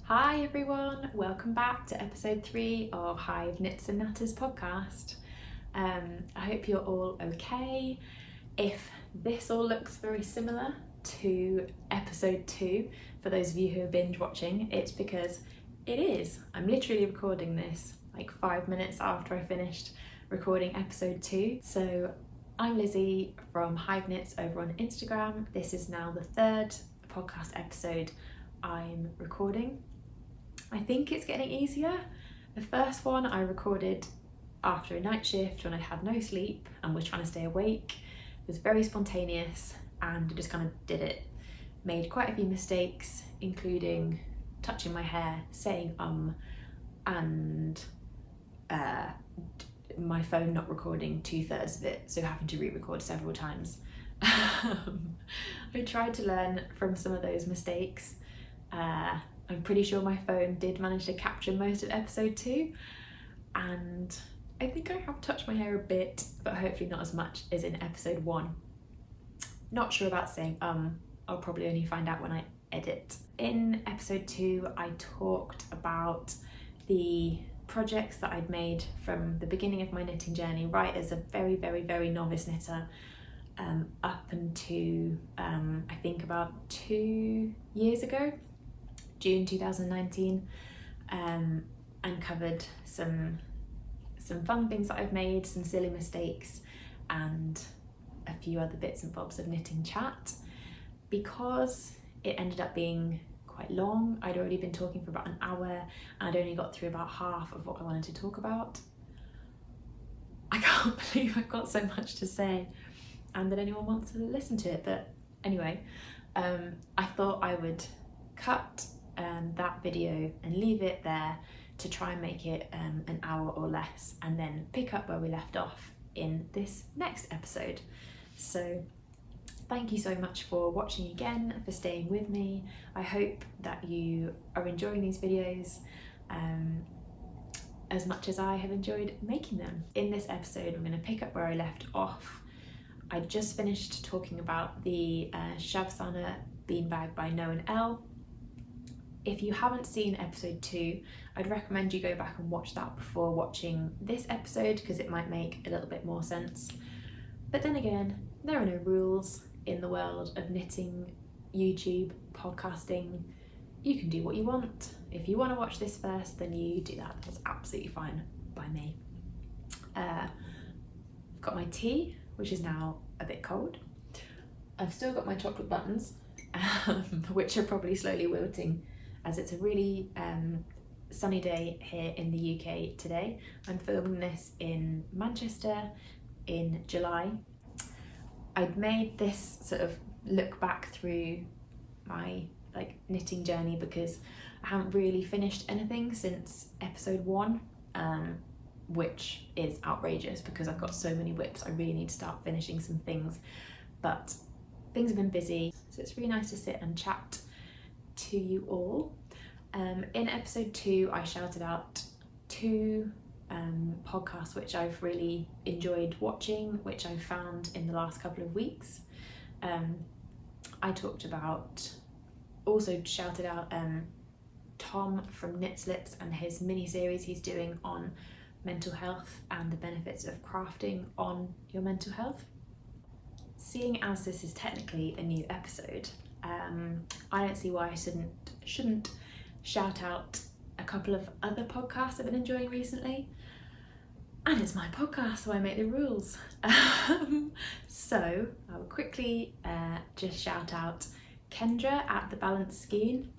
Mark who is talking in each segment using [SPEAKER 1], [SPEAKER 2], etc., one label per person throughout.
[SPEAKER 1] Hi everyone, welcome back to episode 3 of Hive Knits Natters podcast. I hope you're all okay. If this all looks very similar to episode 2, for those of you who are binge watching, it's because it is. I'm literally recording this like 5 minutes after I finished recording episode 2. So I'm Lizzie from Hive Knits over on Instagram. This is now the 3rd podcast episode I'm recording. I think it's getting easier. The first one I recorded after a night shift when I had no sleep and was trying to stay awake. It was very spontaneous and I just kind of did it. Made quite a few mistakes, including touching my hair, saying and my phone not recording 2/3 of it, so having to re-record several times. I tried to learn from some of those mistakes. I'm pretty sure my phone did manage to capture most of episode 2, and I think I have touched my hair a bit, but hopefully not as much as in episode 1. Not sure about saying I'll probably only find out when I edit. In episode 2 I talked about the projects that I'd made from the beginning of my knitting journey, right as a very novice knitter, up until I think about 2 years ago, June 2019, and covered some fun things that I've made, some silly mistakes, and a few other bits and bobs of knitting chat. Because it ended up being quite long, I'd already been talking for about an hour and I'd only got through about half of what I wanted to talk about. I can't believe I've got so much to say and that anyone wants to listen to it, but anyway, I thought I would cut that video and leave it there to try and make it an hour or less, and then pick up where we left off in this next episode. So thank you so much for watching again, for staying with me. I hope that you are enjoying these videos as much as I have enjoyed making them. In this episode I'm going to pick up where I left off. I just finished talking about the Shavasana beanbag by No and L. If you haven't seen episode 2, I'd recommend you go back and watch that before watching this episode, because it might make a little bit more sense. But then again, there are no rules in the world of knitting, YouTube, podcasting. You can do what you want. If you want to watch this first, then you do that. That's absolutely fine by me. I've got my tea, which is now a bit cold. I've still got my chocolate buttons, which are probably slowly wilting, as it's a really sunny day here in the UK today. I'm filming this in Manchester in July. I'd made this sort of look back through my knitting journey because I haven't really finished anything since episode 1, which is outrageous because I've got so many whips. I really need to start finishing some things, but things have been busy, so it's really nice to sit and chat to you all. In episode 2 I shouted out 2 podcasts which I've really enjoyed watching, which I've found in the last couple of weeks. I also shouted out Tom from Knit Slips and his mini-series he's doing on mental health and the benefits of crafting on your mental health. Seeing as this is technically a new episode, I don't see why I shouldn't shout out a couple of other podcasts I've been enjoying recently. And it's my podcast, so I make the rules. So I will quickly just shout out Kendra at The Balanced Skein.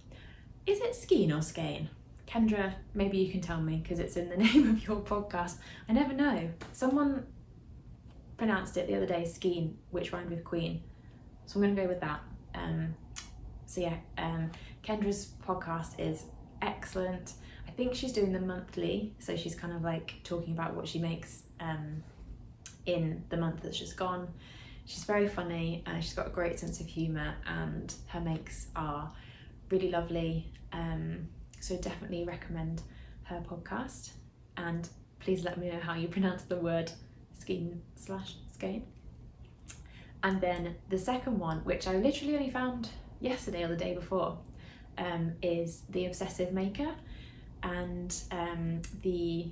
[SPEAKER 1] Is it Skein or Skein? Kendra, maybe you can tell me because it's in the name of your podcast. I never know. Someone pronounced it the other day, Skein, which rhymed with queen. So I'm going to go with that. Kendra's podcast is excellent. I think she's doing the monthly, so she's kind of like talking about what she makes in the month that's just gone. She's very funny, she's got a great sense of humour, and her makes are really lovely, so definitely recommend her podcast. And please let me know how you pronounce the word skein/skein. And then the second one, which I literally only found yesterday or the day before, is The Obsessive Maker, and the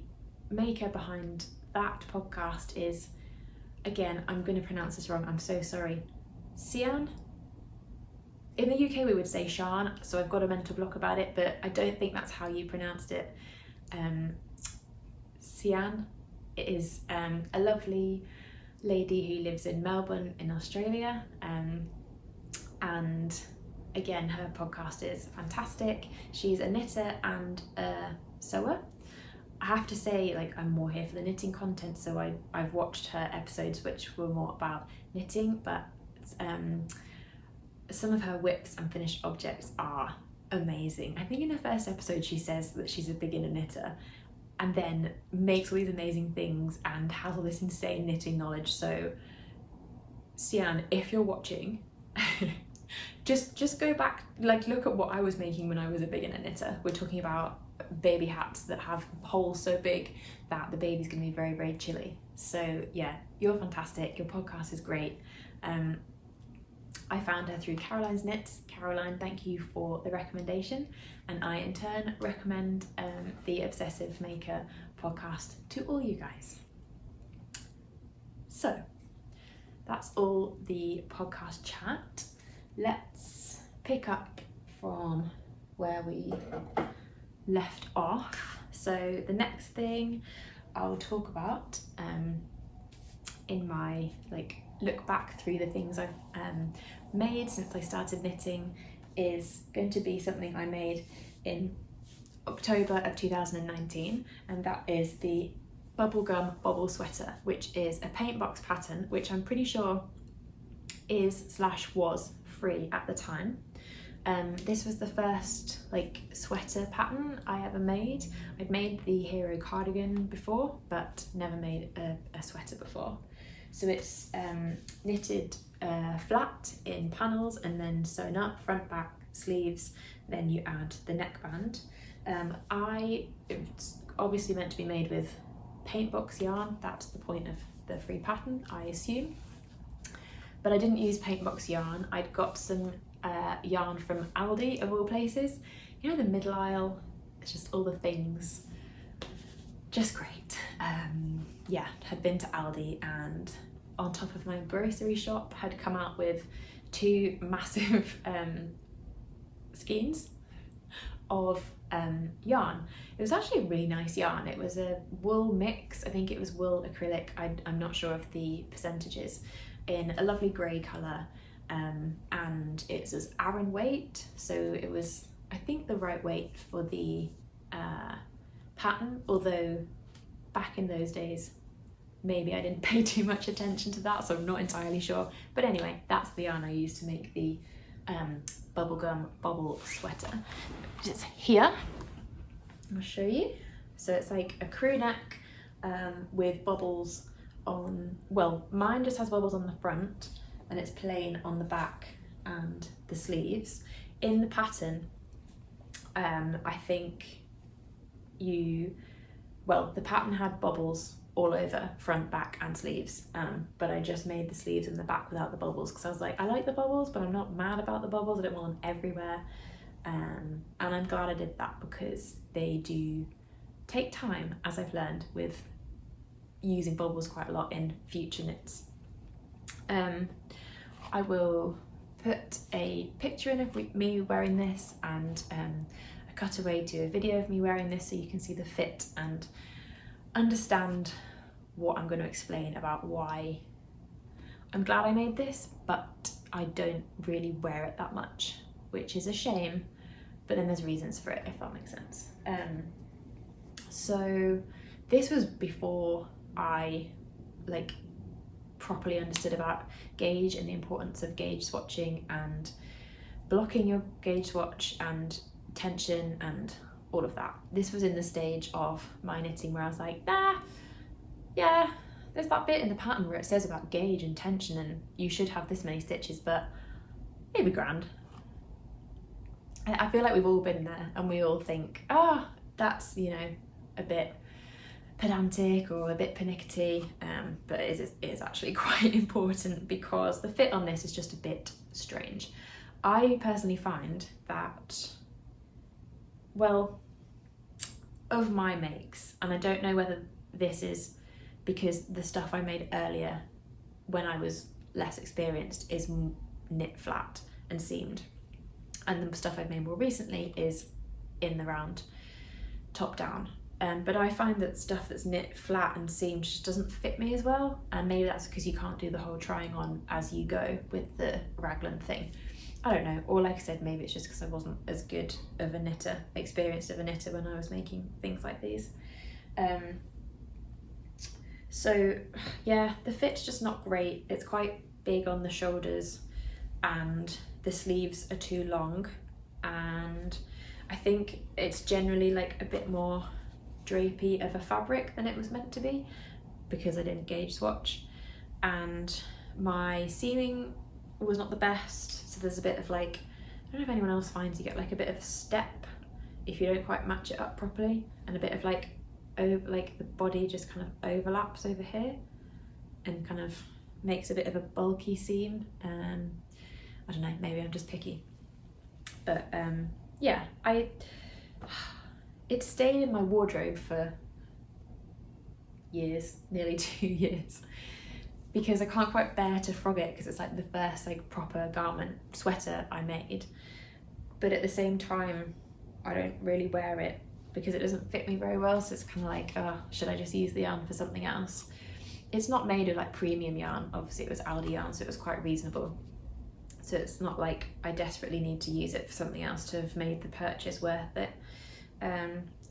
[SPEAKER 1] maker behind that podcast is, again, I'm going to pronounce this wrong, I'm so sorry, Sian. In the UK we would say Shan, so I've got a mental block about it, but I don't think that's how you pronounced it. Sian is a lovely lady who lives in Melbourne in Australia, and again, her podcast is fantastic. She's a knitter and a sewer. I have to say, like, I'm more here for the knitting content, so I've watched her episodes which were more about knitting, but some of her whips and finished objects are amazing. I think in the first episode she says that she's a beginner knitter, and then makes all these amazing things and has all this insane knitting knowledge. So Sian, if you're watching, just go back, like, look at what I was making when I was a beginner knitter. We're talking about baby hats that have holes so big that the baby's gonna be very, very chilly. So yeah, you're fantastic, your podcast is great. I found her through Caroline's Knits. Caroline, thank you for the recommendation, and I in turn recommend the Obsessive Maker podcast to all you guys. So that's all the podcast chat. Let's pick up from where we left off. So the next thing I'll talk about in my look back through the things I've made since I started knitting is going to be something I made in October of 2019, and that is the Bubblegum Bobble sweater, which is a Paintbox pattern, which I'm pretty sure was free at the time. This was the first sweater pattern I ever made. I'd made the Hero Cardigan before, but never made a sweater before. So it's knitted flat in panels and then sewn up, front, back, sleeves, then you add the neckband. It's obviously meant to be made with Paintbox yarn, that's the point of the free pattern, I assume. But I didn't use Paintbox yarn, I'd got some yarn from Aldi of all places. You know, the middle aisle, it's just all the things, just great. Yeah, had been to Aldi, and on top of my grocery shop had come out with 2 massive skeins of yarn. It was actually a really nice yarn. It was a wool mix, I think it was wool acrylic, I'm not sure of the percentages, in a lovely grey colour, and it was Aran weight, so it was, I think, the right weight for the pattern, although back in those days maybe I didn't pay too much attention to that, so I'm not entirely sure. But anyway, that's the yarn I used to make the Bubblegum Bobble sweater, which is here. I'll show you. So it's like a crew neck with bubbles on, well, mine just has bubbles on the front and it's plain on the back and the sleeves. In the pattern, I think the pattern had bubbles all over front, back and sleeves, but I just made the sleeves and the back without the bubbles because I was like, I like the bubbles but I'm not mad about the bubbles, I don't want them everywhere, and I'm glad I did that because they do take time, as I've learned with using bubbles quite a lot in future knits. I will put a picture in of me wearing this and a cutaway to a video of me wearing this so you can see the fit and understand what I'm going to explain about why I'm glad I made this, but I don't really wear it that much, which is a shame, but then there's reasons for it, if that makes sense. So this was before I properly understood about gauge and the importance of gauge swatching and blocking your gauge swatch and tension and all of that. This was in the stage of my knitting where I was like, yeah, there's that bit in the pattern where it says about gauge and tension and you should have this many stitches, but it'd be grand. I feel like we've all been there and we all think, that's, a bit pedantic or a bit pernickety, but it is actually quite important because the fit on this is just a bit strange. I personally find that well, of my makes, and I don't know whether this is because the stuff I made earlier when I was less experienced is knit flat and seamed, and the stuff I've made more recently is in the round top down. But I find that stuff that's knit flat and seamed just doesn't fit me as well, and maybe that's because you can't do the whole trying on as you go with the raglan thing. I don't know, or like I said, maybe it's just because I wasn't as good of a knitter, experienced of a knitter when I was making things like these. So yeah, the fit's just not great. It's quite big on the shoulders and the sleeves are too long, and I think it's generally like a bit more drapey of a fabric than it was meant to be because I didn't gauge swatch, and my seaming was not the best, so there's a bit of like, I don't know if anyone else finds you get like a bit of a step if you don't quite match it up properly, and a bit of like the body just kind of overlaps over here and kind of makes a bit of a bulky seam. I don't know, maybe I'm just picky, but yeah, it stayed in my wardrobe for years, nearly 2 years, because I can't quite bear to frog it because it's like the first like proper garment sweater I made, but at the same time I don't really wear it because it doesn't fit me very well, so it's kind of like, oh, should I just use the yarn for something else? It's not made of like premium yarn, obviously it was Aldi yarn, so it was quite reasonable, so it's not like I desperately need to use it for something else to have made the purchase worth it.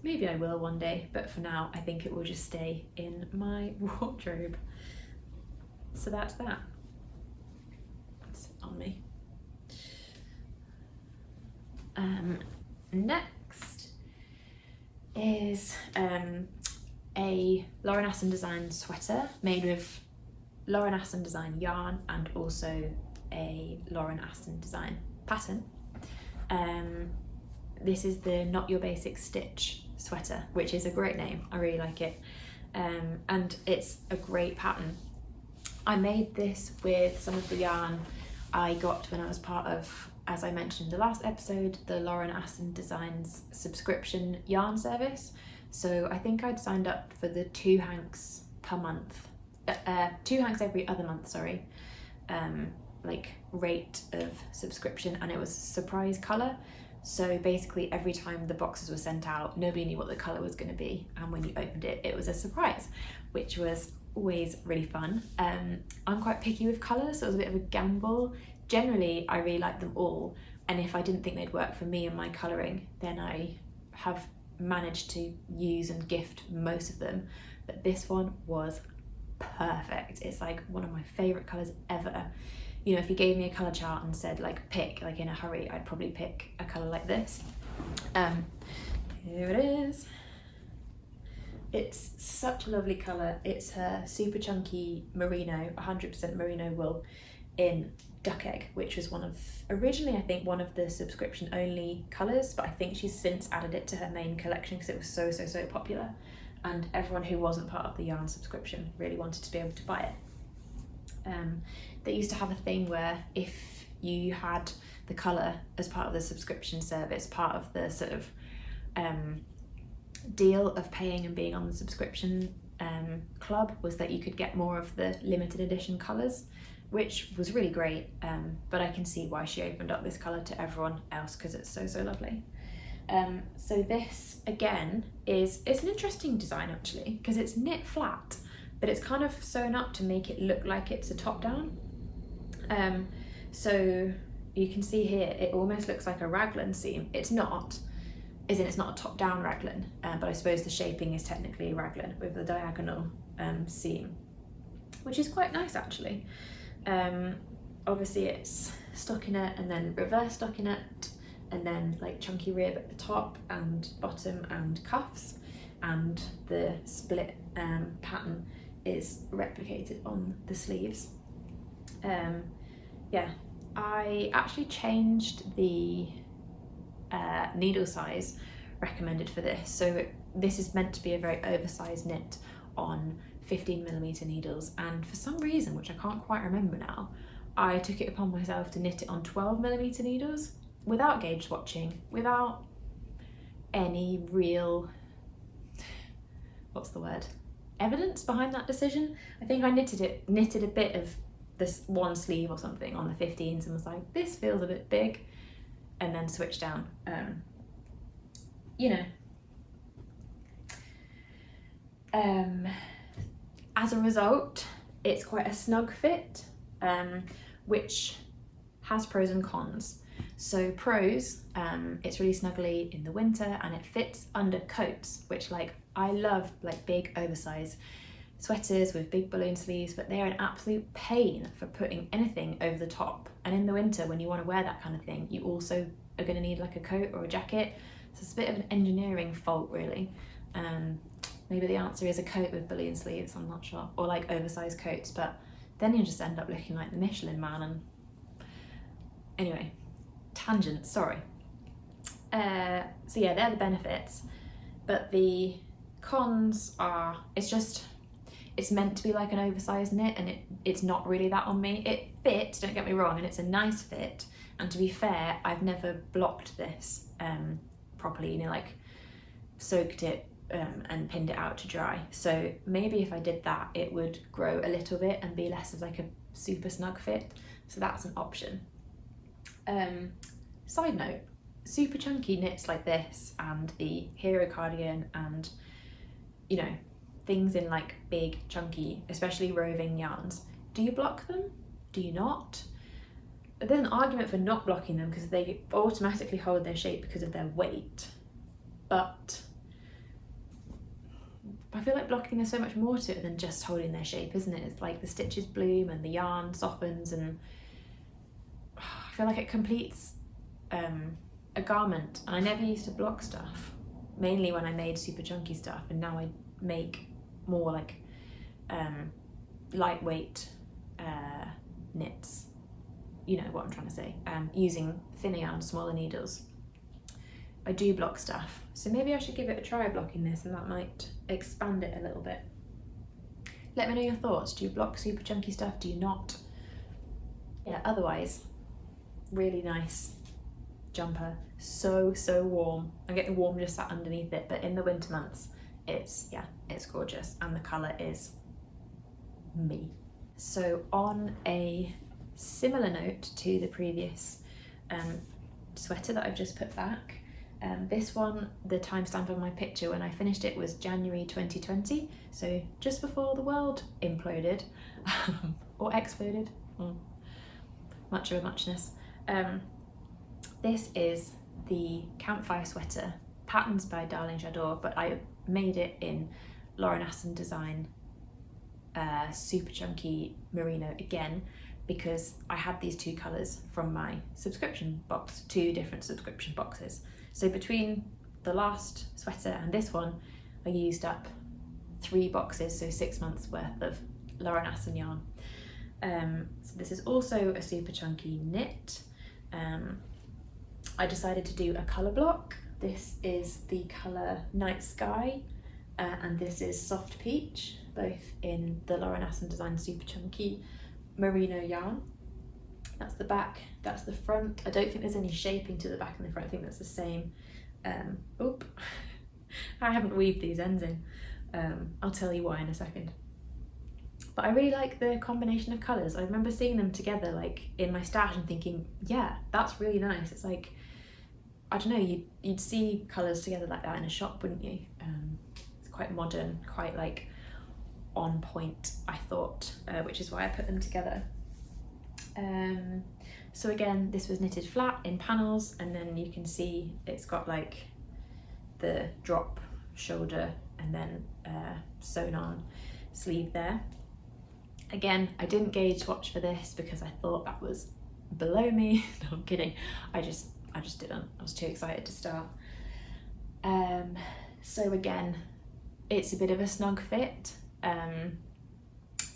[SPEAKER 1] Maybe I will one day, but for now I think it will just stay in my wardrobe. So that's that. That's on me. Next is a Lauren Aston design sweater made with Lauren Aston design yarn and also a Lauren Aston design pattern. This is the Not Your Basic Stitch sweater, which is a great name, I really like it, and it's a great pattern. I made this with some of the yarn I got when I was part of, as I mentioned in the last episode, the Lauren Aston Designs subscription yarn service. So I think I'd signed up for the 2 hanks per month, 2 hanks every other month, sorry, like rate of subscription, and it was surprise colour. So basically every time the boxes were sent out, nobody knew what the colour was going to be, and when you opened it, it was a surprise, which was always really fun. I'm quite picky with colours, so it was a bit of a gamble. Generally, I really like them all, and if I didn't think they'd work for me and my colouring, then I have managed to use and gift most of them, but this one was perfect. It's like one of my favourite colours ever. You know, if you gave me a colour chart and said like pick, like in a hurry, I'd probably pick a colour like this. Here it is. It's such a lovely colour. It's her super chunky merino, 100% merino wool in duck egg, which was originally I think one of the subscription only colours, but I think she's since added it to her main collection because it was so popular, and everyone who wasn't part of the yarn subscription really wanted to be able to buy it. They used to have a thing where if you had the colour as part of the subscription service, part of the sort of deal of paying and being on the subscription club, was that you could get more of the limited edition colours, which was really great, but I can see why she opened up this colour to everyone else because it's so lovely. So this again it's an interesting design actually, because it's knit flat, but it's kind of sewn up to make it look like it's a top down. So you can see here it almost looks like a raglan seam. It's not, as in it's not a top down raglan, but I suppose the shaping is technically a raglan with the diagonal seam, which is quite nice actually. Obviously it's stockinette and then reverse stockinette, and then like chunky rib at the top and bottom and cuffs, and the split pattern is replicated on the sleeves. Yeah, I actually changed the needle size recommended for this, so this is meant to be a very oversized knit on 15mm needles, and for some reason, which I can't quite remember now, I took it upon myself to knit it on 12mm needles without gauge swatching, without any real, what's the word, evidence behind that decision. I think I knitted a bit of this one sleeve or something on the 15s and was like, this feels a bit big, and then switched down. You know, as a result, it's quite a snug fit, which has pros and cons. So pros, it's really snuggly in the winter and it fits under coats, which like I love, like big oversized sweaters with big balloon sleeves, but they're an absolute pain for putting anything over the top. And in the winter, when you want to wear that kind of thing, you also are going to need like a coat or a jacket. So it's a bit of an engineering fault, really. Maybe the answer is a coat with balloon sleeves, I'm not sure, or like oversized coats, but then you just end up looking like the Michelin Man. And anyway, tangent, sorry. So yeah, they're the benefits, but the cons are, it's meant to be like an oversized knit, and it's not really that on me. It fits, don't get me wrong, and it's a nice fit, and to be fair, I've never blocked this properly, you know, like soaked it and pinned it out to dry. So maybe if I did that, it would grow a little bit and be less of like a super snug fit. So that's an option. Side note, super chunky knits like this and the Hero cardigan and, you know, things in like big chunky, especially roving yarns, do you block them? Do you not? There's an argument for not blocking them because they automatically hold their shape because of their weight, but I feel like blocking, there's so much more to it than just holding their shape, isn't it? It's like the stitches bloom and the yarn softens, and I feel like it completes a garment. And I never used to block stuff, mainly when I made super chunky stuff, and now I make more like lightweight knits, you know what I'm trying to say, using thinner yarn, smaller needles. I do block stuff, so maybe I should give it a try blocking this, and that might expand it a little bit. Let me know your thoughts. Do you block super chunky stuff? Do you not? Yeah, otherwise, really nice jumper. So warm. I get the warm just sat underneath it, but in the winter months, it's gorgeous, and the colour is me. So on a similar note to the previous sweater that I've just put back, this one, the timestamp on my picture when I finished it was January 2020, so just before the world imploded or exploded, much of a muchness. This is the Campfire sweater, patterns by Darling J'adore, but I made it in Lauren Aston design, super chunky merino again, because I had these two colours from my subscription box, 2 different subscription boxes. So between the last sweater and this one, I used up 3 boxes, so 6 months worth of Lauren Aston yarn. So this is also a super chunky knit. I decided to do a colour block. This is the colour Night Sky, and this is Soft Peach, both in the Lauren Aston design super chunky merino yarn. That's the back, that's the front. I don't think there's any shaping to the back and the front. I think that's the same. Oop, I haven't weaved these ends in. I'll tell you why in a second. But I really like the combination of colours. I remember seeing them together like in my stash and thinking, yeah, that's really nice. It's like, I don't know, you'd see colours together like that in a shop, wouldn't you? It's quite modern, quite like on point, I thought, which is why I put them together. So again, this was knitted flat in panels, and then you can see it's got like the drop shoulder and then sewn on sleeve there. Again, I didn't gauge swatch for this because I thought that was below me. No, I'm kidding. I just didn't. I was too excited to start. So again, it's a bit of a snug fit.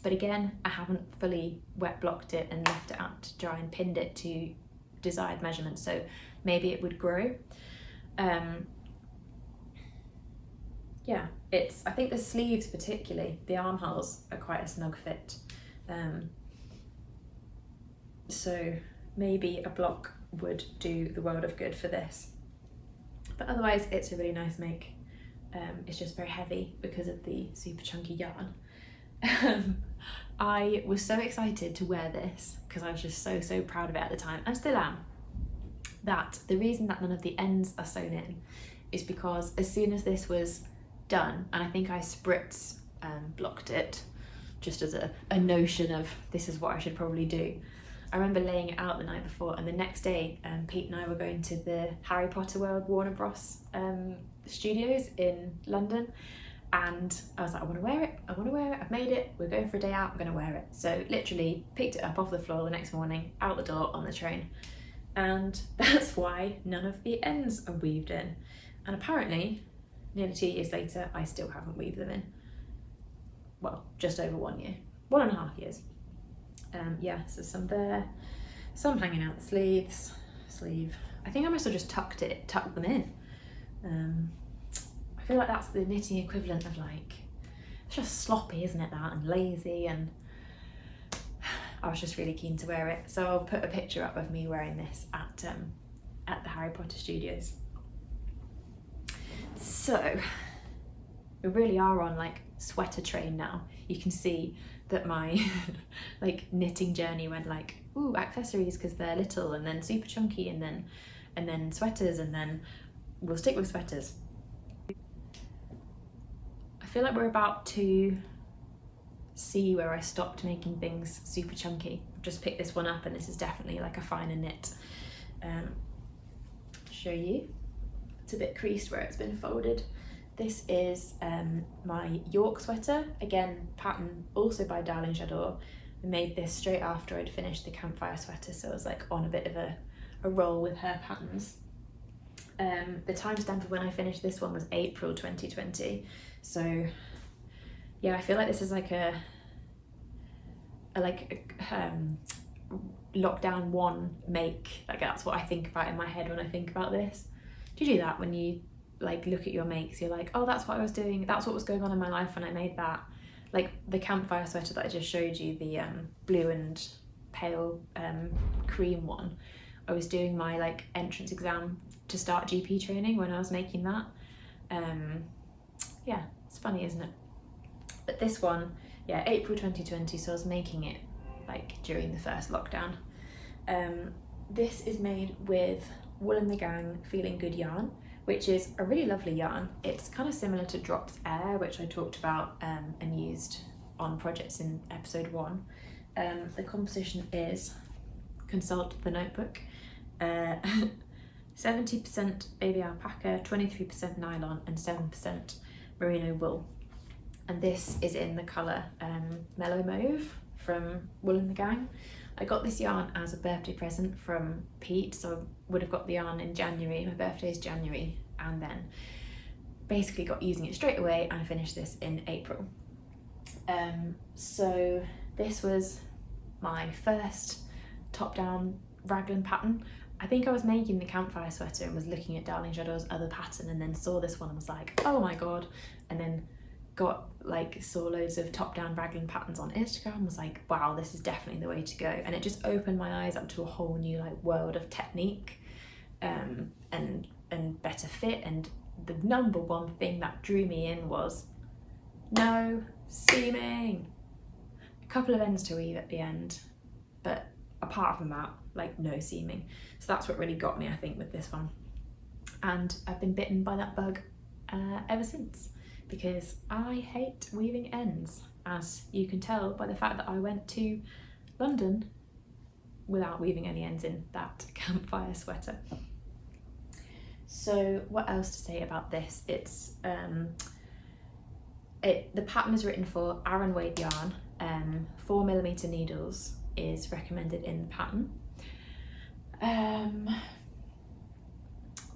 [SPEAKER 1] But again, I haven't fully wet blocked it and left it out to dry and pinned it to desired measurements, so maybe it would grow. Yeah, I think the sleeves particularly, the armholes are quite a snug fit. So maybe a block would do the world of good for this. But otherwise it's a really nice make. It's just very heavy because of the super chunky yarn. I was so excited to wear this because I was just so proud of it at the time, and still am, that the reason that none of the ends are sewn in is because as soon as this was done, and I think I spritz blocked it just as a notion of this is what I should probably do. I remember laying it out the night before, and the next day Pete and I were going to the Harry Potter World Warner Bros studios in London, and I was like, I want to wear it, I've made it, we're going for a day out, I'm going to wear it. So literally picked it up off the floor the next morning, out the door on the train, and that's why none of the ends are weaved in. And apparently nearly 2 years later I still haven't weaved them in. Well, just over 1 year, 1.5 years. Yeah, so some there, some hanging out the sleeve. I think I must have just tucked them in. I feel like that's the knitting equivalent of, like, it's just sloppy, isn't it, that, and lazy, and I was just really keen to wear it. So I'll put a picture up of me wearing this at the Harry Potter studios. So we really are on like sweater train now. You can see that my like knitting journey went like, ooh, accessories because they're little, and then super chunky, and then sweaters, and then we'll stick with sweaters. I feel like we're about to see where I stopped making things super chunky. I've just picked this one up, and this is definitely like a finer knit. Show you. It's a bit creased where it's been folded. This is my York sweater, again pattern also by Darling J'adore. I made this straight after I'd finished the Campfire sweater, so I was like on a bit of a roll with her patterns. The timestamp of when I finished this one was April 2020, so yeah, I feel like this is like a lockdown one make. Like, that's what I think about in my head when I think about this. Do you do that when you like look at your makes? You're like, oh, that's what I was doing, that's what was going on in my life when I made that. Like the Campfire sweater that I just showed you, the blue and pale cream one, I was doing my like entrance exam to start GP training when I was making that. Yeah, it's funny, isn't it? But this one, yeah, April 2020, so I was making it like during the first lockdown. This is made with Wool and the Gang Feeling Good yarn, which is a really lovely yarn. It's kind of similar to Drops Air, which I talked about and used on projects in episode 1. The composition is, consult the notebook, 70% baby alpaca, 23% nylon, and 7% merino wool. And this is in the colour Mellow Mauve from Wool and the Gang. I got this yarn as a birthday present from Pete, so I would have got the yarn in January. My birthday is January, and then basically got using it straight away and finished this in April. So this was my first top-down raglan pattern. I think I was making the Campfire sweater and was looking at Darling J'adore's other pattern, and then saw this one and was like, oh my god, and then saw loads of top-down raglan patterns on Instagram and was like, wow, this is definitely the way to go. And it just opened my eyes up to a whole new like world of technique and better fit. And the number one thing that drew me in was no seaming. A couple of ends to weave at the end, but apart from that, like no seaming. So that's what really got me, I think, with this one. And I've been bitten by that bug ever since, because I hate weaving ends, as you can tell by the fact that I went to London without weaving any ends in that Campfire sweater. So what else to say about this? It's the pattern is written for Aran weight yarn. 4mm needles is recommended in the pattern.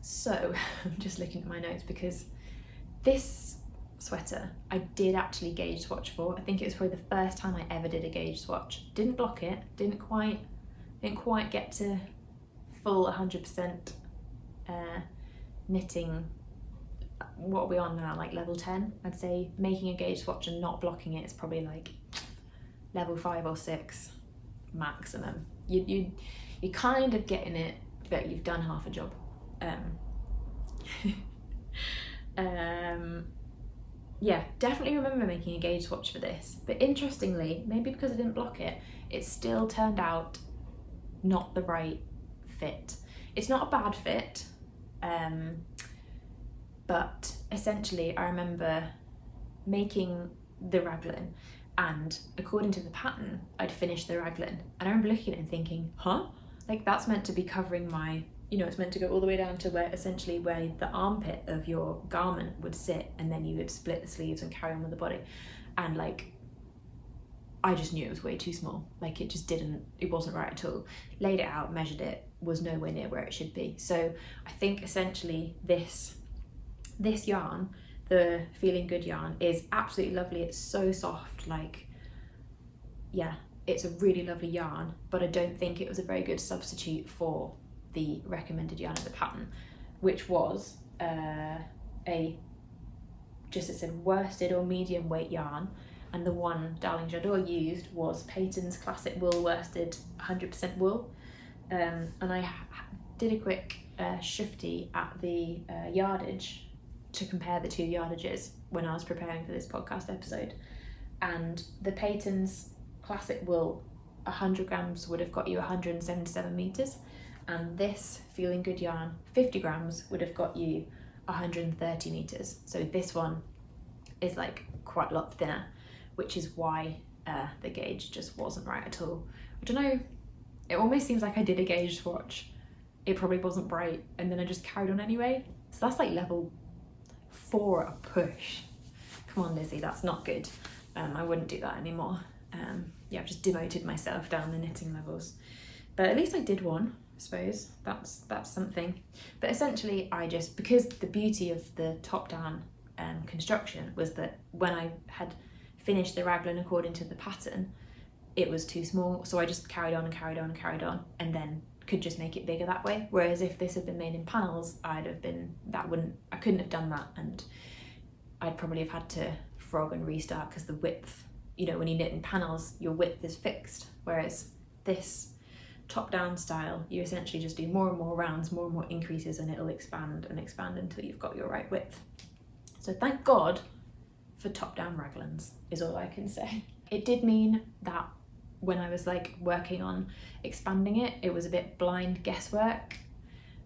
[SPEAKER 1] So I'm just looking at my notes, because this sweater I did actually gauge swatch for. I think it was probably the first time I ever did a gauge swatch. Didn't block it, didn't quite get to full 100% knitting. What are we on now, like level 10? I'd say making a gauge swatch and not blocking it is probably like level 5 or 6 maximum. You're kind of getting it, but you've done half a job. Yeah, definitely remember making a gauge swatch for this, but interestingly, maybe because I didn't block it, it still turned out not the right fit. It's not a bad fit, but essentially I remember making the raglan, and according to the pattern I'd finished the raglan, and I remember looking at it and thinking, huh? Like, that's meant to be covering my, you know, it's meant to go all the way down to where essentially where the armpit of your garment would sit, and then you would split the sleeves and carry on with the body. And like, I just knew it was way too small. Like, it wasn't right at all. Laid it out, measured it, was nowhere near where it should be. So I think essentially this yarn, the Feeling Good yarn, is absolutely lovely. It's so soft, like, yeah, it's a really lovely yarn, but I don't think it was a very good substitute for the recommended yarn of the pattern, which was it said worsted or medium weight yarn, and the one Darling J'adore used was Peyton's Classic Wool Worsted 100% wool. And I did a quick shifty at the yardage to compare the two yardages when I was preparing for this podcast episode, and the Peyton's Classic Wool 100 grams would have got you 177 meters, and this Feeling Good yarn 50 grams would have got you 130 meters. So this one is like quite a lot thinner, which is why the gauge just wasn't right at all. I don't know, it almost seems like I did a gauge swatch, it probably wasn't right, and then I just carried on anyway. So that's like level 4 a push. Come on, Lizzie, that's not good. I wouldn't do that anymore. Yeah, I've just demoted myself down the knitting levels, but at least I did one, I suppose. That's something. But essentially, because the beauty of the top-down construction was that when I had finished the raglan according to the pattern, it was too small, so I just carried on and carried on and carried on, and then could just make it bigger that way. Whereas if this had been made in panels, I couldn't have done that, and I'd probably have had to frog and restart, because the width, you know, when you knit in panels, your width is fixed, whereas this top-down style, you essentially just do more and more rounds, more and more increases, and it'll expand and expand until you've got your right width. So thank God for top-down raglans, is all I can say. It did mean that when I was like working on expanding it, it was a bit blind guesswork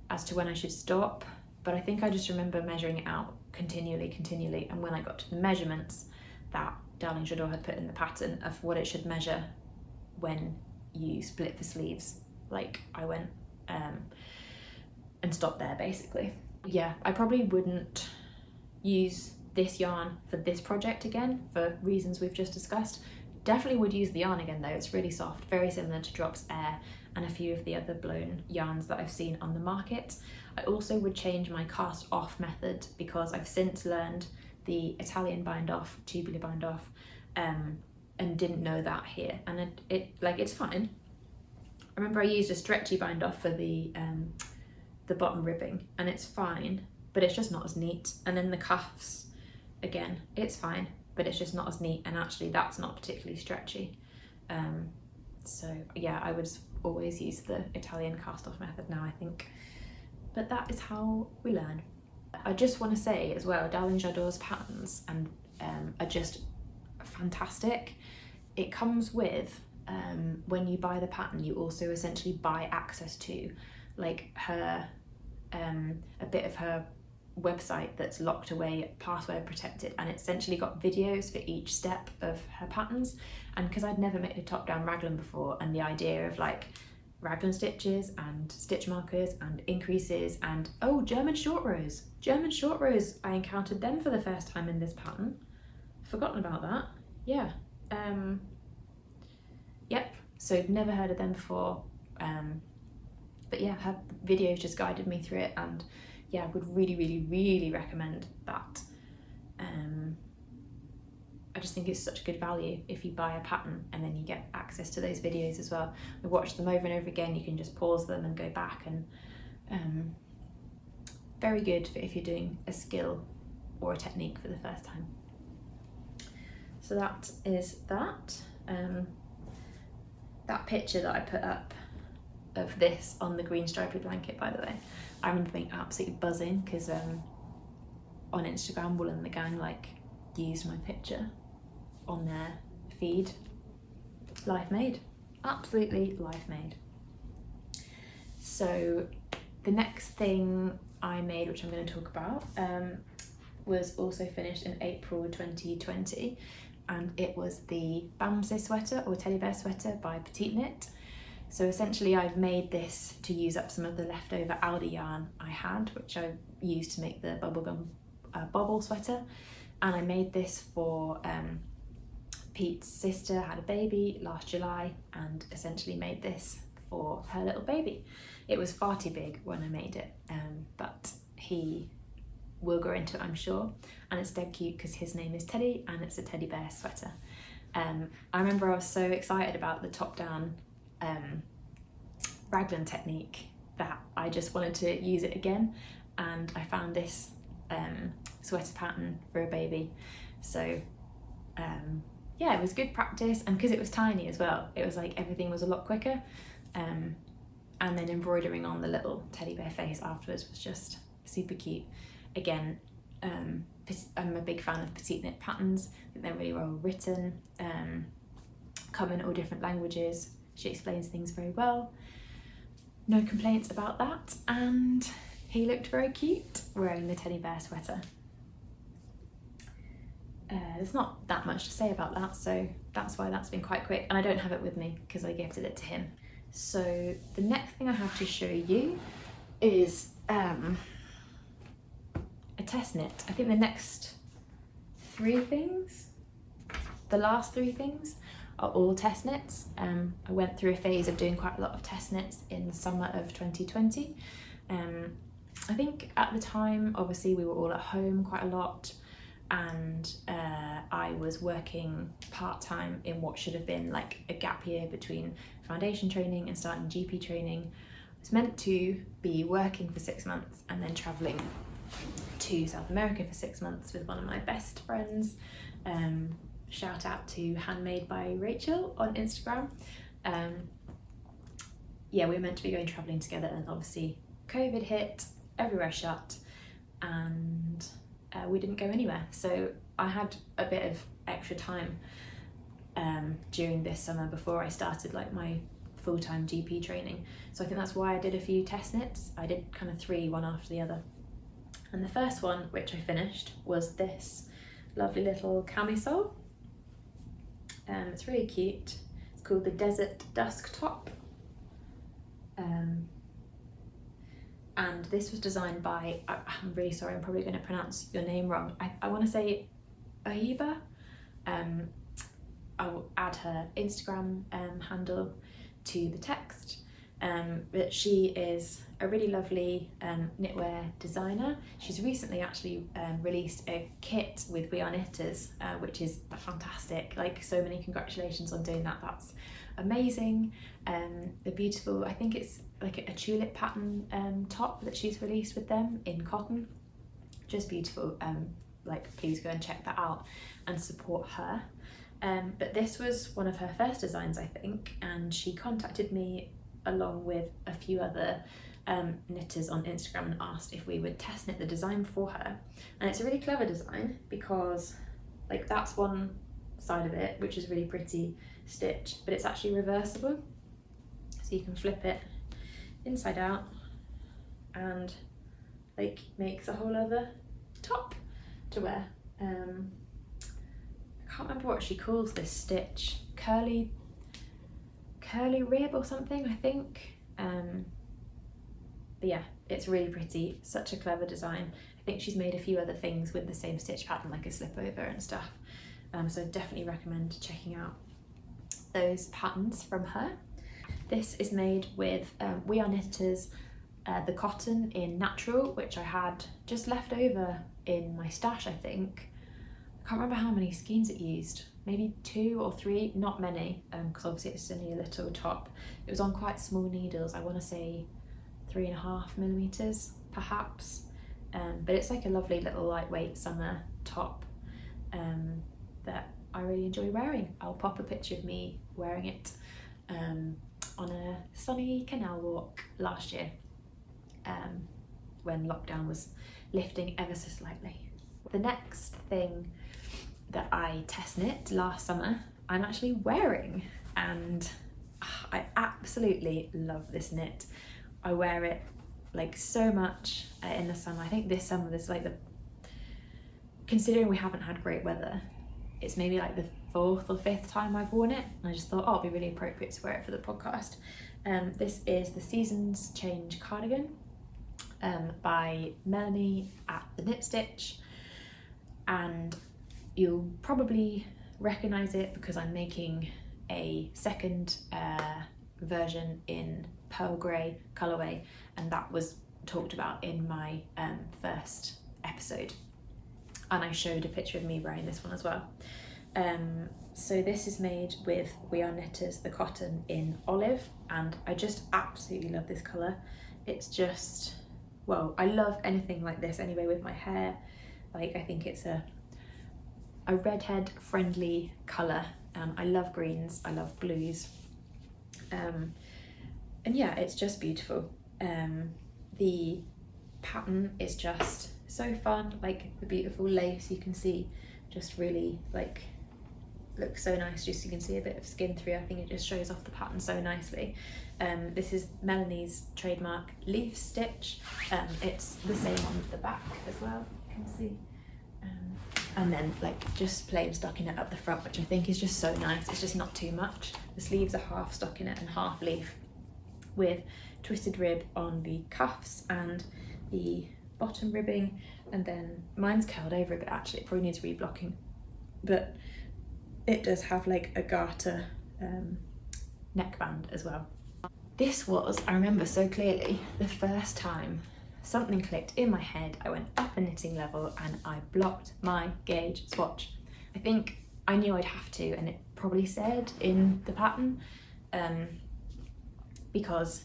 [SPEAKER 1] as to when I should stop, but I think I just remember measuring it out continually, and when I got to the measurements that Darling J'adore had put in the pattern of what it should measure when you split the sleeves, like, I went and stopped there basically. Yeah, I probably wouldn't use this yarn for this project again for reasons we've just discussed. Definitely would use the yarn again though, it's really soft, very similar to Drops Air and a few of the other blown yarns that I've seen on the market. I also would change my cast off method, because I've since learned the Italian bind off, tubular bind off, and didn't know that here, and it's fine. I remember I used a stretchy bind off for the bottom ribbing, and it's fine, but it's just not as neat. And then the cuffs, again, it's fine, but it's just not as neat, and actually that's not particularly stretchy. So yeah, I would always use the Italian cast off method now, I think, but that is how we learn. I just want to say as well, Darling J'adore's patterns are just fantastic. It comes with, when you buy the pattern, you also essentially buy access to like her, a bit of her website that's locked away, password protected, and it's essentially got videos for each step of her patterns. And because I'd never made a top-down raglan before, and the idea of like raglan stitches and stitch markers and increases and German short rows, I encountered them for the first time in this pattern. Forgotten about that. Yeah. Yep, so never heard of them before, but yeah, her videos just guided me through it, and yeah, I would really recommend that. I just think it's such a good value if you buy a pattern and then you get access to those videos as well. I watch them over and over again, you can just pause them and go back, and very good for if you're doing a skill or a technique for the first time. So that is that. That picture that I put up of this on the green stripy blanket, by the way. I remember being absolutely buzzing because on Instagram, Wool and the gang like used my picture on their feed. Life made, absolutely life made. So the next thing I made, which I'm going to talk about, was also finished in April 2020, and it was the Bamsesweater or teddy bear sweater by Petite Knit. So essentially I've made this to use up some of the leftover Aldi yarn I had, which I used to make the Bubblegum Bobble sweater, and I made this for Pete's sister had a baby last July, and essentially made this for her little baby. It was far too big when I made it, but he will grow into it, I'm sure, and it's dead cute because his name is Teddy and it's a teddy bear sweater. I remember I was so excited about the top down raglan technique that I just wanted to use it again, and I found this sweater pattern for a baby. So yeah, it was good practice, and because it was tiny as well, it was like everything was a lot quicker, and then embroidering on the little teddy bear face afterwards was just super cute. Again, I'm a big fan of Petite Knit patterns. I think they're really well written, come in all different languages. She explains things very well. No complaints about that, and he looked very cute wearing the teddy bear sweater. There's not that much to say about that, so that's why that's been quite quick, and I don't have it with me because I gifted it to him. So the next thing I have to show you is a test knit. I think the next three things, the last three things, are all test knits. I went through a phase of doing quite a lot of test knits in the summer of 2020. I think at the time, obviously, we were all at home quite a lot, and I was working part-time in what should have been like a gap year between foundation training and starting GP training. I was meant to be working for 6 months and then travelling to South America for 6 months with one of my best friends. Shout out to Handmade by Rachel on Instagram. Yeah, we were meant to be going travelling together, and obviously COVID hit, everywhere shut, and we didn't go anywhere. So I had a bit of extra time during this summer before I started like my full-time GP training. So I think that's why I did a few test knits. I did kind of three, one after the other. And the first one, which I finished, was this lovely little camisole. It's really cute. It's called the Desert Dusk Top. And this was designed by, I'm really sorry, I'm probably going to pronounce your name wrong. I want to say Ahiba. I'll add her Instagram handle to the text. But she is a really lovely knitwear designer. She's recently actually released a kit with We Are Knitters, which is fantastic. Like, so many congratulations on doing that. That's amazing. The beautiful, I think it's like a tulip pattern top that she's released with them in cotton. Just beautiful. Like, please go and check that out and support her. But this was one of her first designs, I think, and she contacted me along with a few other knitters on Instagram and asked if we would test knit the design for her. And it's a really clever design because, like, that's one side of it, which is really pretty stitch, but it's actually reversible, so you can flip it inside out and like makes a whole other top to wear. I can't remember what she calls this stitch, curly rib or something, I think. But yeah, it's really pretty, such a clever design. I think she's made a few other things with the same stitch pattern, like a slip over and stuff. So I definitely recommend checking out those patterns from her. This is made with We Are Knitters, the cotton in natural, which I had just left over in my stash, I think. I can't remember how many skeins it used, maybe 2 or 3, not many, because obviously it's only a little top. It was on quite small needles, I want to say 3.5mm perhaps, but it's like a lovely little lightweight summer top that I really enjoy wearing. I'll pop a picture of me wearing it on a sunny canal walk last year when lockdown was lifting ever so slightly. The next thing that I test knit last summer, I'm actually wearing, and I absolutely love this knit. I wear it like so much in the summer. I think this summer there's like considering we haven't had great weather, it's maybe like the 4th or 5th time I've worn it, and I just thought, oh, it'd be really appropriate to wear it for the podcast. This is the Seasons Change Cardigan by Melanie at the Knit Stitch, and you'll probably recognise it because I'm making a second version in pearl grey colourway, and that was talked about in my first episode, and I showed a picture of me wearing this one as well. So this is made with We Are Knitters, the cotton in olive, and I just absolutely love this colour. It's just, well, I love anything like this anyway with my hair. Like, I think it's a redhead friendly colour. I love greens, I love blues, and yeah, it's just beautiful. The pattern is just so fun, like the beautiful lace you can see just really like looks so nice. Just you can see a bit of skin through. I think it just shows off the pattern so nicely. This is Melanie's trademark leaf stitch. It's the same on the back as well, you can see. And then like just plain stockinette up the front, which I think is just so nice. It's just not too much. The sleeves are half stockinette and half leaf, with twisted rib on the cuffs and the bottom ribbing, and then mine's curled over a bit actually, it probably needs reblocking, but it does have like a garter neckband as well. This was, I remember so clearly, the first time something clicked in my head. I went up a knitting level and I blocked my gauge swatch. I think I knew I'd have to, and it probably said in the pattern, because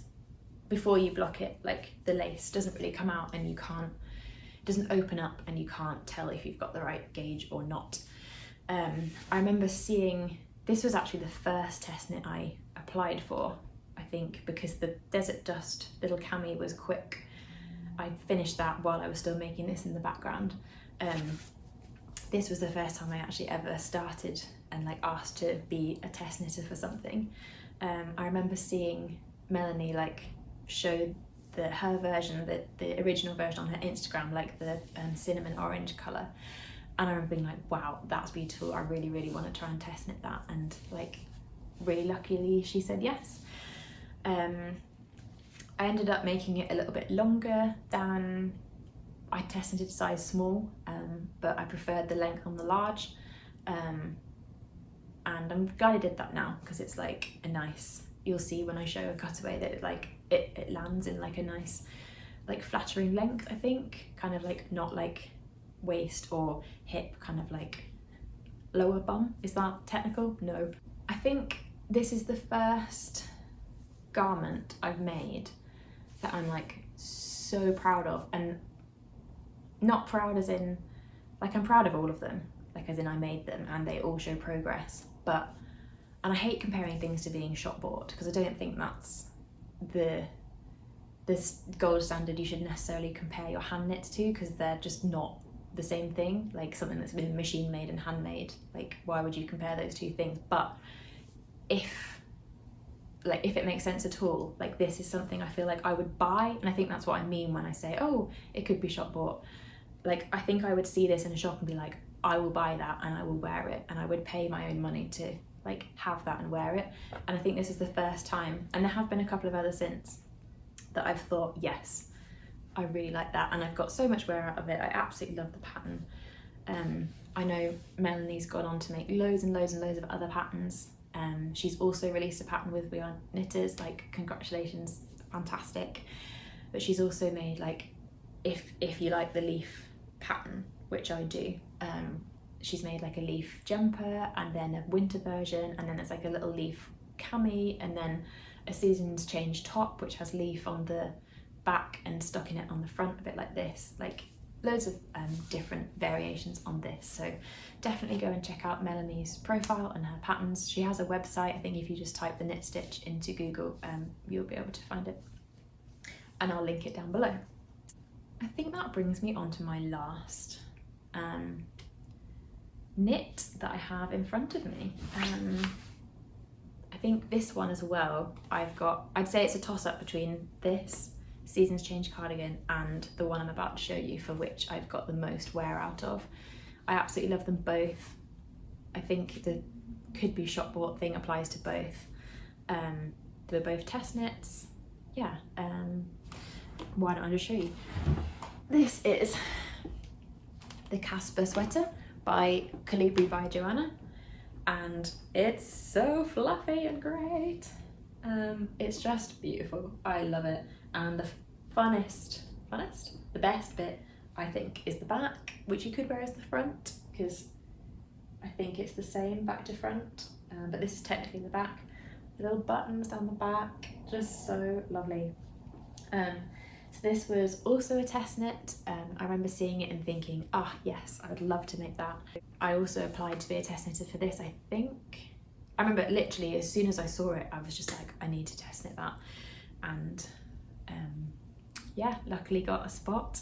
[SPEAKER 1] before you block it, like the lace doesn't really come out and you can't, it doesn't open up and you can't tell if you've got the right gauge or not. I remember seeing, this was actually the first test knit I applied for, I think, because the Desert Dust little cami was quick. I finished that while I was still making this in the background. This was the first time I actually ever started and like asked to be a test knitter for something. I remember seeing Melanie like show her version, the original version on her Instagram, like the cinnamon orange colour, and I remember being like, wow, that's beautiful, I really want to try and test knit that, and like really luckily she said yes. I ended up making it a little bit longer than I test knitted size small, but I preferred the length on the large, and I'm glad I did that now, because it's like a nice, you'll see when I show a cutaway that it lands in like a nice like flattering length, I think, kind of like not like waist or hip, kind of like lower bum. Is that technical? No. I think this is the first garment I've made that I'm like so proud of, and not proud as in like I'm proud of all of them, like as in I made them and they all show progress, but, and I hate comparing things to being shop bought, because I don't think that's this gold standard you should necessarily compare your hand knits to, because they're just not the same thing. Like something that's been machine made and handmade, like why would you compare those two things? But if it makes sense at all, like this is something I feel like I would buy, and I think that's what I mean when I say, oh, it could be shop bought. Like I think I would see this in a shop and be like, I will buy that and I will wear it, and I would pay my own money to like have that and wear it. And I think this is the first time, and there have been a couple of others since, that I've thought, yes, I really like that, and I've got so much wear out of it. I absolutely love the pattern. I know Melanie's gone on to make loads and loads and loads of other patterns. She's also released a pattern with We Are Knitters, like congratulations, fantastic. But she's also made like, if you like the leaf pattern, which I do, she's made like a leaf jumper and then a winter version, and then there's like a little leaf cami, and then a Seasons Change top which has leaf on the back and stockinette on the front, a bit like this. Like loads of different variations on this, so definitely go and check out Melanie's profile and her patterns. She has a website. I think if you just type the knit stitch into Google, you'll be able to find it, and I'll link it down below. I think that brings me on to my last knit that I have in front of me. I think this one as well, I'd say it's a toss-up between this Seasons Change cardigan and the one I'm about to show you, for which I've got the most wear out of. I absolutely love them both. I think the could be shop bought thing applies to both. They're both test knits. Yeah, why don't I just show you? This is the Caspar sweater by Kolibri by Johanna, and it's so fluffy and great. It's just beautiful. I love it. And the the best bit, I think, is the back, which you could wear as the front, because I think it's the same back to front, but this is technically the back. The little buttons down the back, just so lovely. So this was also a test knit. I remember seeing it and thinking, ah, yes, I would love to make that. I also applied to be a test knitter for this, I think. I remember literally as soon as I saw it, I was just like, I need to test knit that. And yeah, luckily got a spot.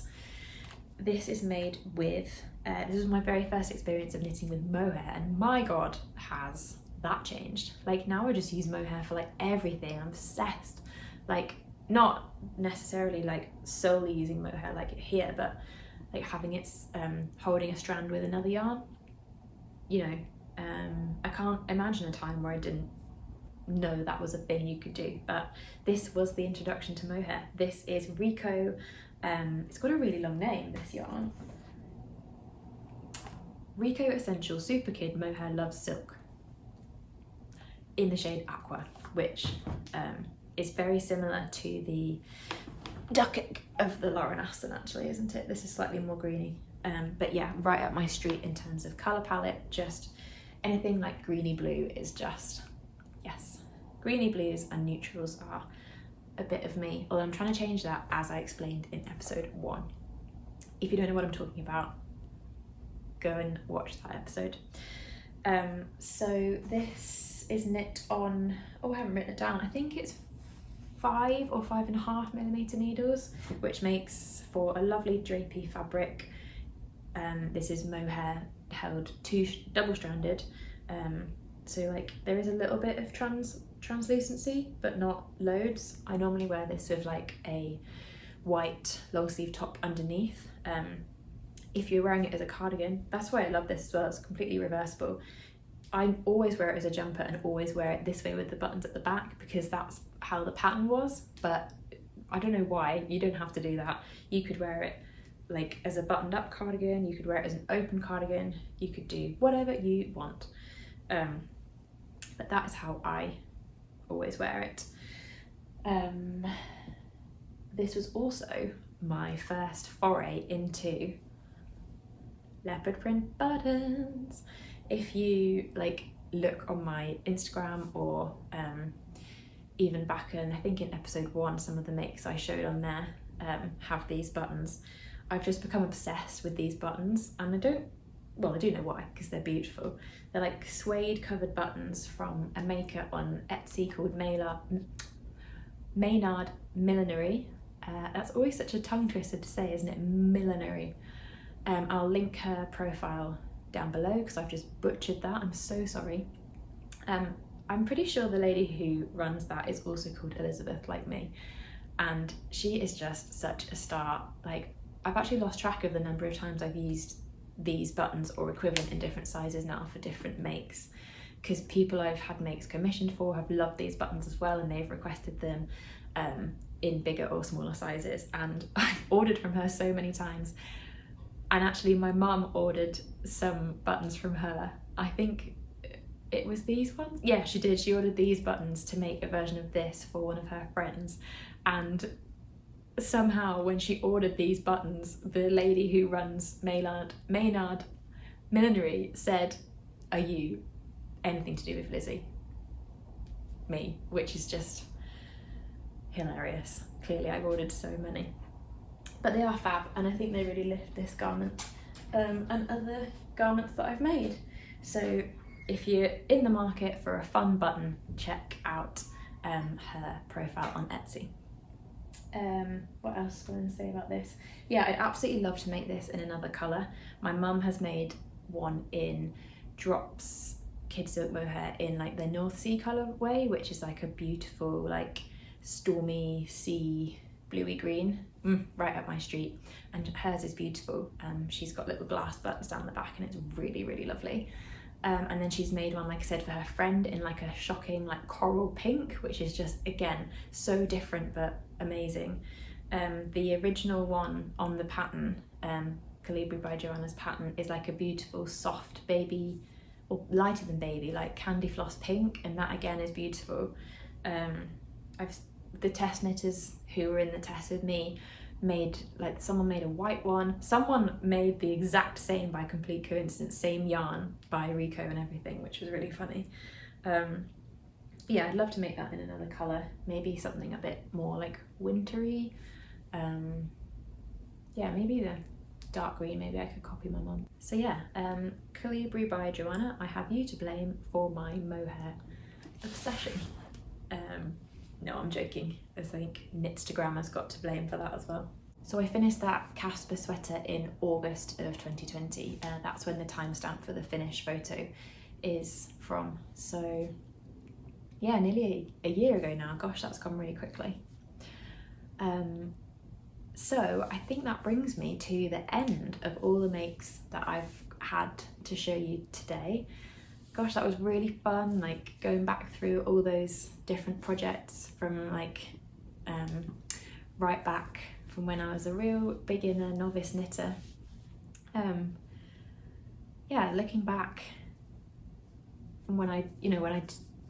[SPEAKER 1] This is made with, this was my very first experience of knitting with mohair, and my God, has that changed. Like now I just use mohair for like everything. I'm obsessed. Like not necessarily like solely using mohair like here, but like having it holding a strand with another yarn. You know, I can't imagine a time where I didn't know that was a thing you could do, but this was the introduction to mohair. This is Rico. It's got a really long name, this yarn. Rico Essential Super Kid Mohair Love Silk in the shade Aqua, which is very similar to the Duck of the Lauren Aston, actually, isn't it? This is slightly more greeny, but yeah, right up my street in terms of colour palette. Just anything like greeny blue is just, yes. Greeny blues and neutrals are a bit of me, although I'm trying to change that, as I explained in episode 1. If you don't know what I'm talking about, go and watch that episode. So this is knit on, oh, I haven't written it down, I think it's 5 or 5.5mm needles, which makes for a lovely drapey fabric. This is mohair held double-stranded, so like there is a little bit of translucency, but not loads. I normally wear this with like a white long sleeve top underneath. If you're wearing it as a cardigan, that's why I love this as well, it's completely reversible. I always wear it as a jumper and always wear it this way with the buttons at the back, because that's how the pattern was, but I don't know why. You don't have to do that. You could wear it like as a buttoned up cardigan, you could wear it as an open cardigan, you could do whatever you want. But that is how I always wear it. This was also my first foray into leopard print buttons. If you like look on my Instagram or even back in, I think in episode 1, some of the makes I showed on there have these buttons. I've just become obsessed with these buttons, and I do know why, because they're beautiful. They're like suede covered buttons from a maker on Etsy called Maynard Millinery. That's always such a tongue twister to say, isn't it? Millinery. I'll link her profile down below because I've just butchered that. I'm so sorry. I'm pretty sure the lady who runs that is also called Elizabeth, like me, and she is just such a star. Like, I've actually lost track of the number of times I've used these buttons or equivalent in different sizes now for different makes, because people I've had makes commissioned for have loved these buttons as well, and they've requested them in bigger or smaller sizes, and I've ordered from her so many times. And actually my mum ordered some buttons from her. I think it was these ones. Yeah, she did. She ordered these buttons to make a version of this for one of her friends, and somehow when she ordered these buttons, the lady who runs Maynard Millinery said, "Are you anything to do with Lizzie?" Me, which is just hilarious. Clearly I've ordered so many. but they are fab, and I think they really lift this garment and other garments that I've made. So if you're in the market for a fun button, check out her profile on Etsy. What else do I want to say about this? Yeah, I'd absolutely love to make this in another colour. My mum has made one in Drops Kid Silk Mohair in like the North Sea colourway, which is like a beautiful like stormy sea bluey green, right up my street, and hers is beautiful. She's got little glass buttons down the back and it's really, really lovely. And then she's made one, like I said, for her friend in like a shocking like coral pink, which is just, again, so different but amazing. The original one on the pattern, Kolibri by Johanna's pattern, is like a beautiful soft baby, or lighter than baby, like candy floss pink, and that again is beautiful. The test knitters who were in the test with me made, like, someone made a white one, someone made the exact same by complete coincidence, same yarn by Rico and everything, which was really funny. Yeah, I'd love to make that in another colour, maybe something a bit more like wintry. Yeah, maybe the dark green, maybe I could copy my mum. So yeah, Kolibri by Johanna, I have you to blame for my mohair obsession. No, I'm joking. I think Knitstagrammer's got to blame for that as well. So I finished that Caspar sweater in August of 2020. That's when the timestamp for the finished photo is from. So yeah, nearly a year ago now. Gosh, that's gone really quickly. So I think that brings me to the end of all the makes that I've had to show you today. Gosh, that was really fun, like going back through all those different projects from like right back from when I was a real beginner novice knitter. Yeah, looking back from when I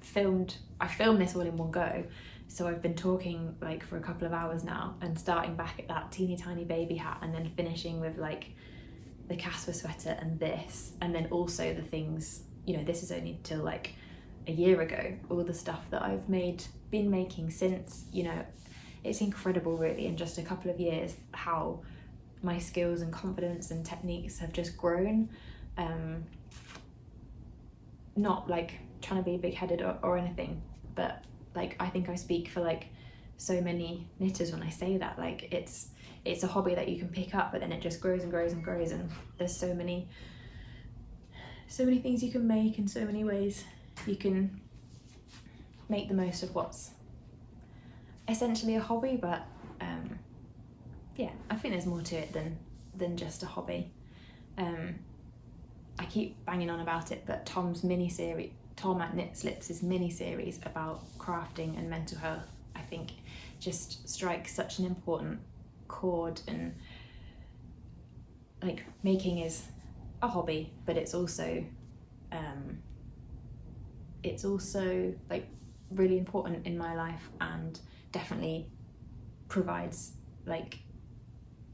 [SPEAKER 1] filmed this all in one go, so I've been talking like for a couple of hours now, and starting back at that teeny tiny baby hat and then finishing with like the Caspar sweater and this, and then also the things, this is only till like a year ago, all the stuff that I've been making since, it's incredible really in just a couple of years how my skills and confidence and techniques have just grown. Not like trying to be big-headed or anything, but like I think I speak for like so many knitters when I say that, like it's a hobby that you can pick up, but then it just grows and grows and grows, and there's so many things you can make, and so many ways you can make the most of what's essentially a hobby. But yeah, I think there's more to it than just a hobby. I keep banging on about it, but Tom at Knit Slips' mini-series about crafting and mental health, I think just strikes such an important chord. And like, making is a hobby, but it's also like really important in my life, and definitely provides like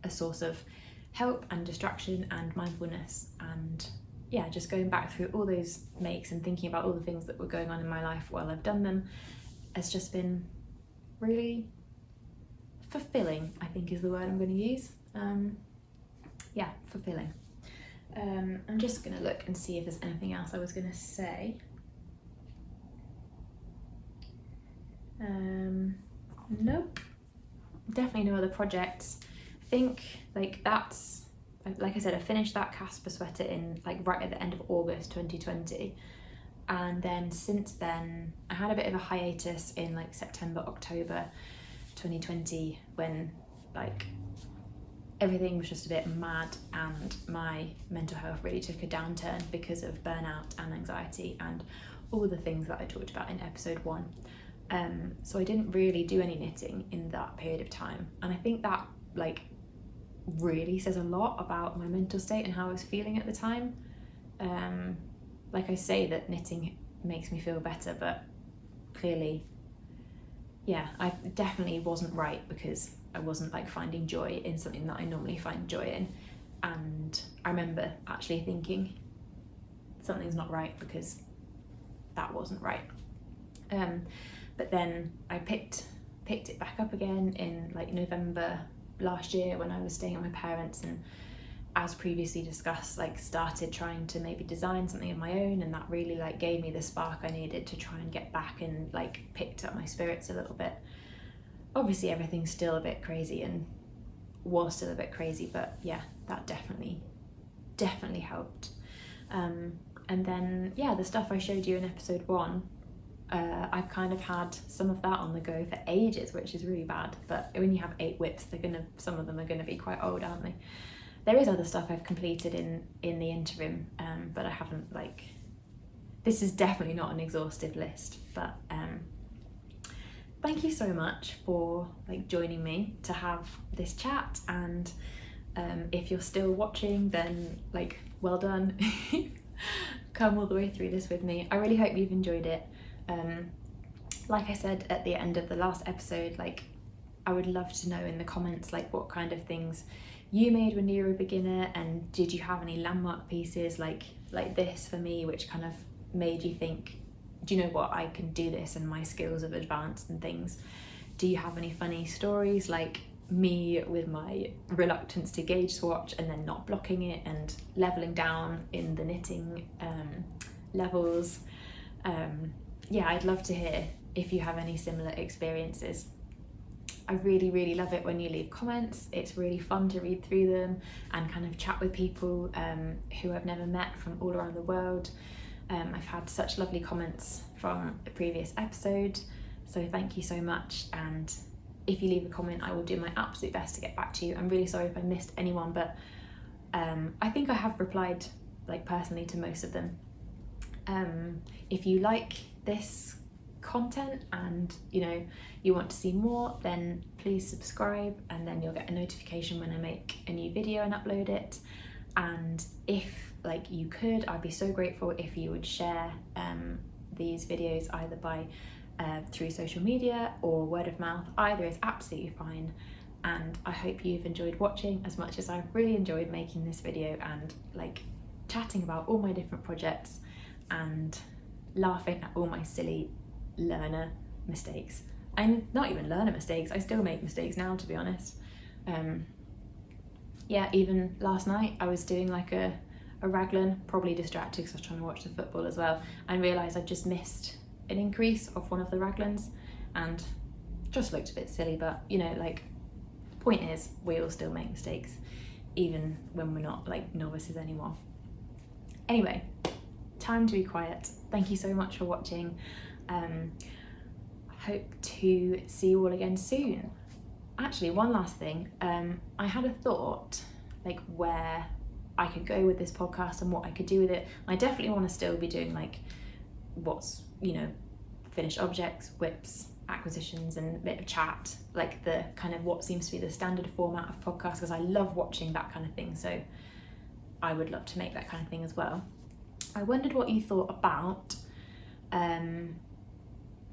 [SPEAKER 1] a source of help and distraction and mindfulness. And yeah, just going back through all those makes and thinking about all the things that were going on in my life while I've done them has just been really fulfilling, I think is the word I'm going to use. Yeah, fulfilling. I'm just going to look and see if there's anything else I was going to say. Nope, definitely no other projects. I think like that's, like I said, I finished that Caspar sweater in like right at the end of August 2020, and then since then I had a bit of a hiatus in like September, October 2020, when like everything was just a bit mad and my mental health really took a downturn because of burnout and anxiety and all the things that I talked about in episode 1. So I didn't really do any knitting in that period of time, and I think that like really says a lot about my mental state and how I was feeling at the time. Like I say that knitting makes me feel better, but clearly, yeah, I definitely wasn't right, because I wasn't like finding joy in something that I normally find joy in. And I remember actually thinking something's not right, because that wasn't right. But then I picked it back up again in like November last year when I was staying at my parents, and as previously discussed, like started trying to maybe design something of my own, and that really like gave me the spark I needed to try and get back and like picked up my spirits a little bit. Obviously everything's still a bit crazy and was still a bit crazy, but yeah, that definitely helped. And then yeah, the stuff I showed you in episode 1, I've kind of had some of that on the go for ages, which is really bad, but when you have 8 whips, some of them are gonna be quite old, aren't they? There is other stuff I've completed in the interim, but I haven't, like, this is definitely not an exhaustive list, but thank you so much for like joining me to have this chat, and if you're still watching, then like well done. Come all the way through this with me. I really hope you've enjoyed it. Like I said at the end of the last episode, like I would love to know in the comments like what kind of things you made when you were a beginner, and did you have any landmark pieces like this for me, which kind of made you think, do you know what, I can do this and my skills have advanced and things. Do you have any funny stories like me with my reluctance to gauge swatch and then not blocking it and leveling down in the knitting levels? Yeah, I'd love to hear if you have any similar experiences. I really love it when you leave comments. It's really fun to read through them and kind of chat with people who I've never met from all around the world. I've had such lovely comments from the previous episode, so thank you so much, and if you leave a comment I will do my absolute best to get back to you. I'm really sorry if I missed anyone, but I think I have replied like personally to most of them. If you like this content and you want to see more, then please subscribe, and then you'll get a notification when I make a new video and upload it. And if like you could, I'd be so grateful if you would share these videos either by through social media or word of mouth. Either is absolutely fine, and I hope you've enjoyed watching as much as I've really enjoyed making this video and like chatting about all my different projects and laughing at all my silly learner mistakes. And not even learner mistakes, I still make mistakes now, to be honest. Yeah, even last night I was doing like a raglan, probably distracted because I was trying to watch the football as well, and realised I just missed an increase of one of the raglans and just looked a bit silly. But like, the point is we all still make mistakes even when we're not like novices anymore. Anyway, time to be quiet. Thank you so much for watching. Hope to see you all again soon. Actually, one last thing, I had a thought like where I could go with this podcast and what I could do with it. I definitely want to still be doing like what's finished objects, whips, acquisitions, and a bit of chat, like the kind of what seems to be the standard format of podcasts, because I love watching that kind of thing, so I would love to make that kind of thing as well. I wondered what you thought about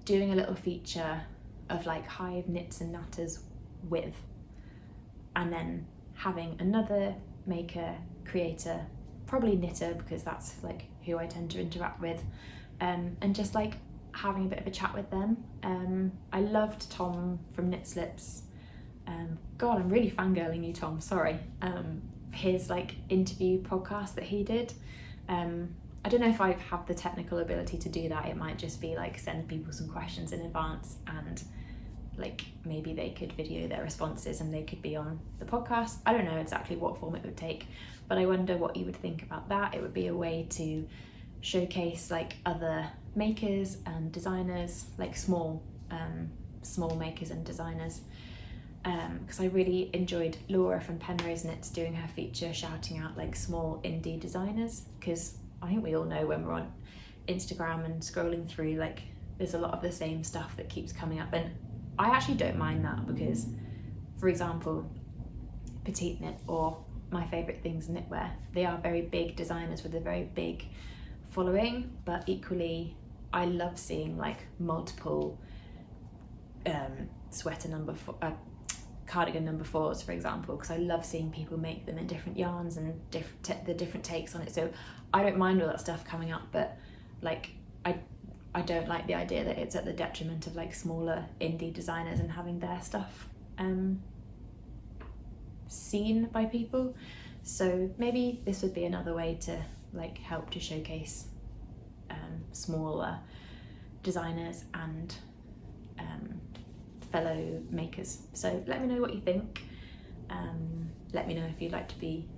[SPEAKER 1] doing a little feature of like Hive Knits and Natters with, and then having another maker, creator, probably knitter, because that's like who I tend to interact with, and just like having a bit of a chat with them. I loved Tom from Knit Slips. God, I'm really fangirling you, Tom, sorry. His like interview podcast that he did. I don't know if I have the technical ability to do that. It might just be like send people some questions in advance, and like maybe they could video their responses and they could be on the podcast. I don't know exactly what form it would take, but I wonder what you would think about that. It would be a way to showcase like other makers and designers, like small makers and designers, because I really enjoyed Laura from Penrose Knits doing her feature shouting out like small indie designers, because I think we all know when we're on Instagram and scrolling through, like there's a lot of the same stuff that keeps coming up, and I actually don't mind that, because for example Petite Knit or My Favourite Things Knitwear, they are very big designers with a very big following, but equally I love seeing like multiple sweater cardigan number 4s, for example, because I love seeing people make them in different yarns and the different takes on it. So I don't mind all that stuff coming up, but like I don't like the idea that it's at the detriment of like smaller indie designers and having their stuff seen by people. So maybe this would be another way to like help to showcase smaller designers and fellow makers. So let me know what you think. Let me know if you'd like to be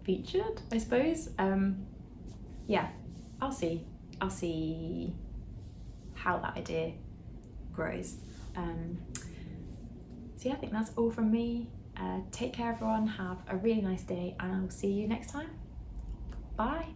[SPEAKER 1] featured, I suppose. Yeah, I'll see how that idea grows. So yeah, I think that's all from me. Take care everyone, have a really nice day, and I'll see you next time. Bye.